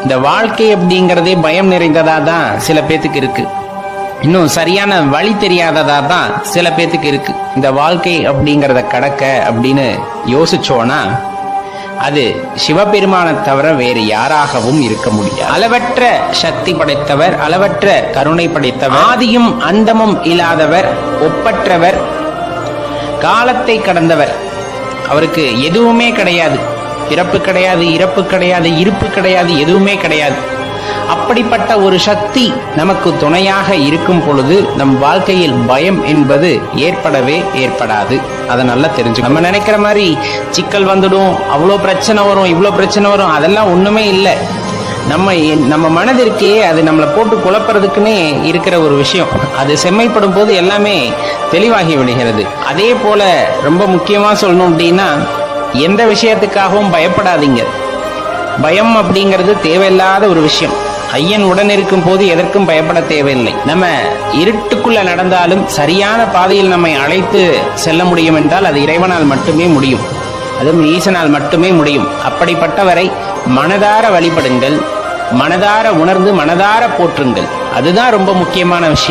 இந்த வாழ்க்கை அப்படிங்கறதே பயம் நிறைந்ததா தான் சில பேத்துக்கு இருக்கு. இன்னும் சரியான வழி தெரியாததா தான் சில பேத்துக்கு இருக்கு. இந்த வாழ்க்கை அப்படிங்கறத கடக்க அப்படின்னு யோசிச்சோன்னா அது சிவபெருமானை தவிர வேறு யாராகவும் இருக்க முடியாது. அளவற்ற சக்தி படைத்தவர், அளவற்ற கருணை படைத்தவர், ஆதியும் அந்தமும் இல்லாதவர், ஒப்பற்றவர், காலத்தை கடந்தவர். அவருக்கு எதுவுமே கிடையாது. பிறப்பு கிடையாது, இறப்பு கிடையாது, இருப்பு கிடையாது, எதுவுமே கிடையாது. அப்படிப்பட்ட ஒரு சக்தி நமக்கு துணையாக இருக்கும் பொழுது நம் வாழ்க்கையில் பயம் என்பது ஏற்படவே ஏற்படாது. அதை நல்லா தெரிஞ்சு, நம்ம நினைக்கிற மாதிரி சிக்கல் வந்துடும், அவ்வளோ பிரச்சனை வரும், இவ்வளோ பிரச்சனை வரும், அதெல்லாம் ஒண்ணுமே இல்லை. நம்ம மனதிற்கே அது நம்மளை போட்டு குழப்பறதுக்குன்னே இருக்கிற ஒரு விஷயம். அது செம்மைப்படும் போது எல்லாமே தெளிவாகி விடுகிறது. அதே போல ரொம்ப முக்கியமா சொல்லணும் அப்படின்னா, எந்த விஷயத்துக்காகவும் பயப்படாதீங்க. பயம் அப்படிங்கிறது தேவையில்லாத ஒரு விஷயம். ஐயன் உடன் இருக்கும் போது எதற்கும் பயப்பட தேவையில்லை. நம்ம இருட்டுக்குள்ள நடந்தாலும் சரியான பாதையில் நம்மை அழைத்து செல்ல முடியும் என்றால் அது இறைவனால் மட்டுமே முடியும். அதுவும் ஈசனால் மட்டுமே முடியும். அப்படிப்பட்டவரை மனதார வழிபடுங்கள், மனதார உணர்ந்து மனதார போற்றுங்கள். அதுதான் ரொம்ப முக்கியமான விஷயம்.